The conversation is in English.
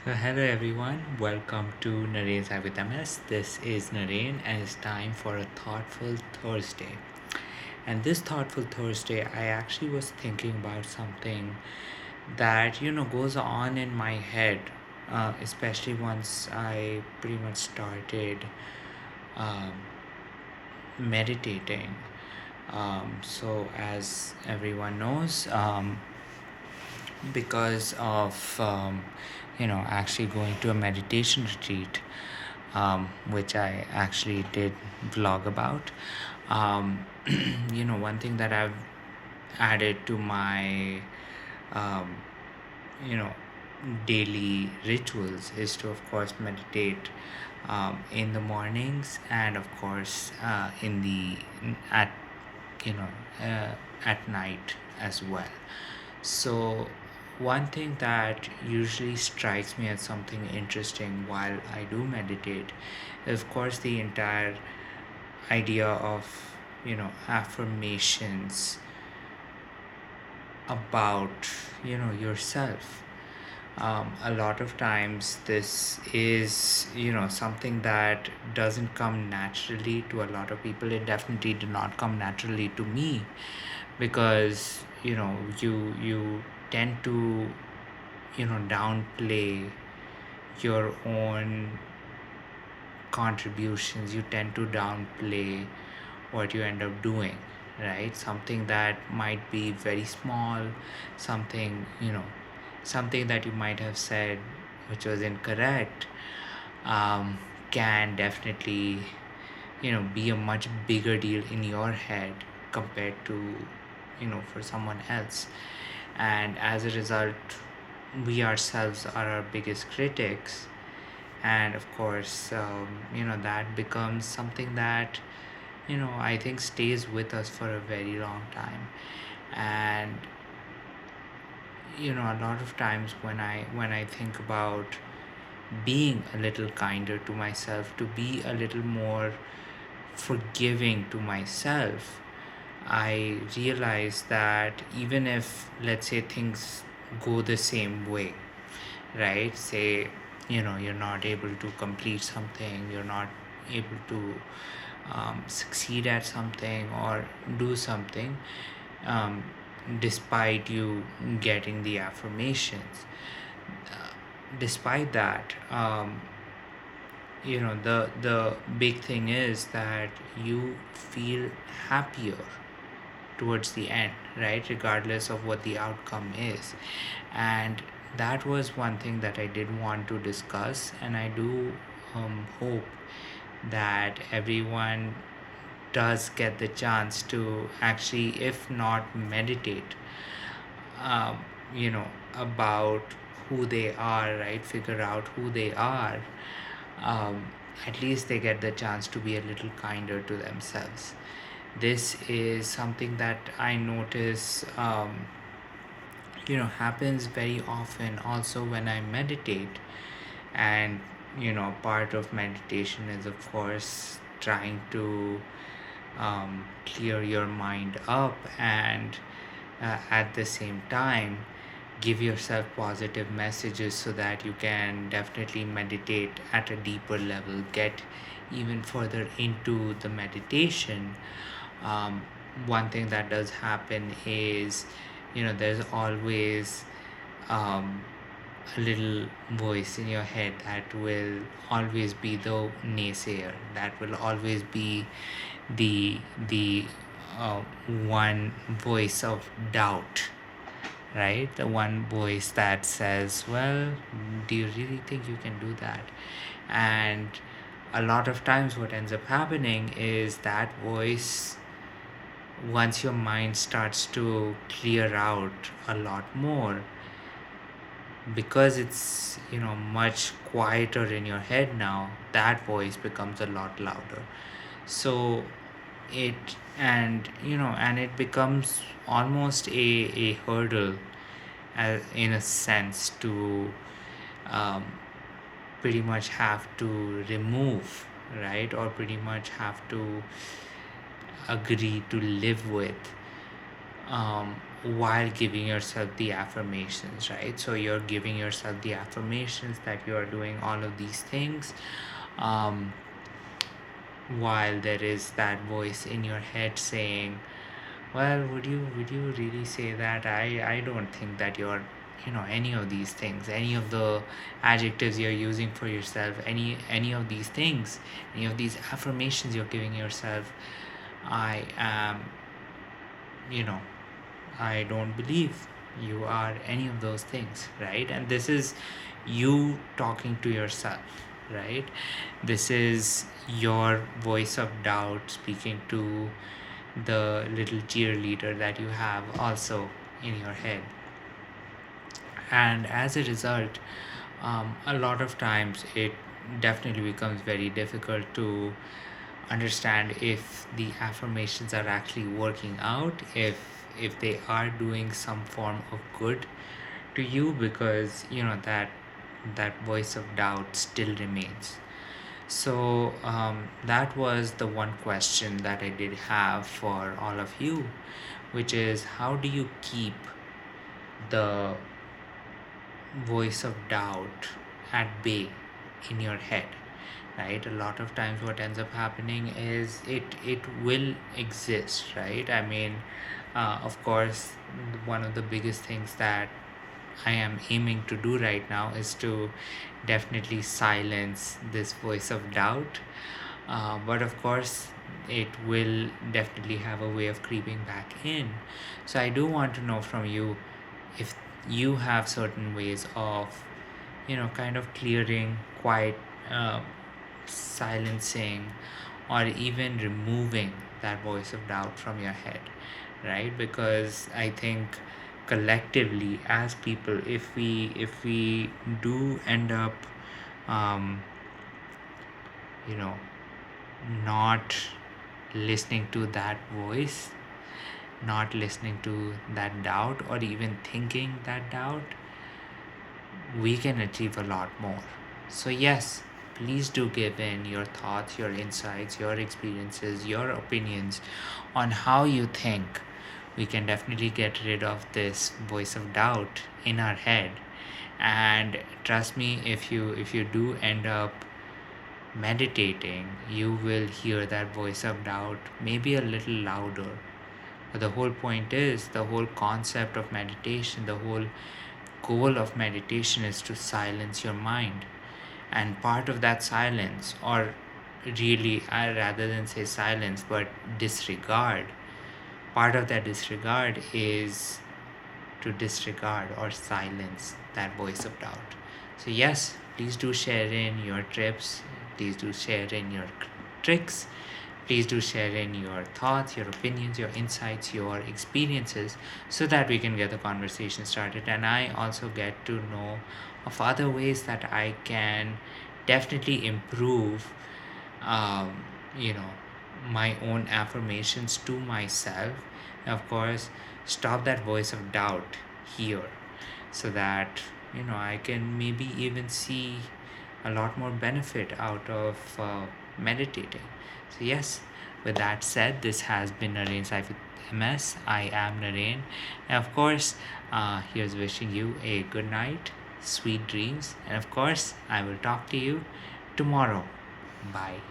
Hello everyone, welcome to Narain's Eye with MS. This is Narain and it's time for a thoughtful Thursday. And this thoughtful Thursday, I actually was thinking about something that goes on in my head, especially once I pretty much started um, meditating. So, as everyone knows, because of actually going to a meditation retreat, which I actually did vlog about. um, One thing that I've added to my um, you know daily rituals is to of course meditate in the mornings, and of course in the at you know at night as well. So, one thing that usually strikes me as something interesting while I do meditate is, of course, the entire idea of, affirmations about, yourself. A lot of times, this is, something that doesn't come naturally to a lot of people. It definitely did not come naturally to me because, you tend to downplay your own contributions. You tend to downplay what you end up doing, right? Something that might be very small, something something that you might have said which was incorrect, um, can definitely be a much bigger deal in your head compared to for someone else. And as a result, we ourselves are our biggest critics. And of course, that becomes something that I think stays with us for a very long time. And a lot of times when I think about being a little kinder to myself, to be a little more forgiving to myself, I realize that even if, let's say, things go the same way, right? Say, you're not able to complete something, you're not able to succeed at something or do something, um, despite you getting the affirmations. Despite that, the big thing is that you feel happier towards the end, right? Regardless of what the outcome is. And that was one thing that I did want to discuss, and I do hope that everyone does get the chance to actually, if not meditate, um, about who they are, right? Figure out who they are. Um, at least they get the chance to be a little kinder to themselves. This is something that I notice happens very often also when I meditate. And part of meditation is of course trying to clear your mind up, and at the same time give yourself positive messages so that you can definitely meditate at a deeper level, get even further into the meditation. um, One thing that does happen is there's always um, a little voice in your head that will always be the naysayer, that will always be the one voice of doubt, right? The one voice that says, well, do you really think you can do that? And a lot of times what ends up happening is that voice, once your mind starts to clear out a lot more, because it's much quieter in your head now, that voice becomes a lot louder. So it and it becomes almost a hurdle, in a sense, to um, pretty much have to remove, right? Or pretty much have to agree to live with. while giving yourself the affirmations, right? So you're giving yourself the affirmations that you are doing all of these things, um, while there is that voice in your head saying, well, would you really say that? I don't think that you're, any of these things, any of the adjectives you're using for yourself, any of these things, any of these affirmations you're giving yourself, I am, you know I don't believe you are any of those things, right? And this is you talking to yourself, right? This is your voice of doubt speaking to the little cheerleader that you have also in your head. And as a result, a lot of times it definitely becomes very difficult to understand if the affirmations are actually working out, if they are doing some form of good to you, because that voice of doubt still remains. So that was the one question that I did have for all of you, which is, how do you keep the voice of doubt at bay in your head, right? A lot of times what ends up happening is it will exist, right? I mean, of course, one of the biggest things that I am aiming to do right now is to definitely silence this voice of doubt, but of course it will definitely have a way of creeping back in. So I do want to know from you if you have certain ways of kind of clearing, quiet, uh, silencing, or even removing that voice of doubt from your head, right? Because I think collectively as people, if we do end up um, you know not listening to that voice, not listening to that doubt, or even thinking that doubt, we can achieve a lot more. So, yes, please do give in your thoughts, your insights, your experiences, your opinions on how you think we can definitely get rid of this voice of doubt in our head. And trust me, if you do end up meditating, you will hear that voice of doubt maybe a little louder. But the whole point is, the whole concept of meditation, the whole goal of meditation is to silence your mind. And part of that silence, or really, I rather than say silence, but disregard, part of that disregard is to disregard or silence that voice of doubt. So, yes, please do share in your trips, please do share in your tricks, please do share in your thoughts, your opinions, your insights, your experiences, so that we can get the conversation started. And I also get to know of other ways that I can definitely improve, um, you know, my own affirmations to myself. And of course, stop that voice of doubt here, so that I can maybe even see a lot more benefit out of meditating. So, yes, with that said, this has been Narain Life with MS. I am Narain. And of course, here's wishing you a good night, sweet dreams, and of course, I will talk to you tomorrow. Bye.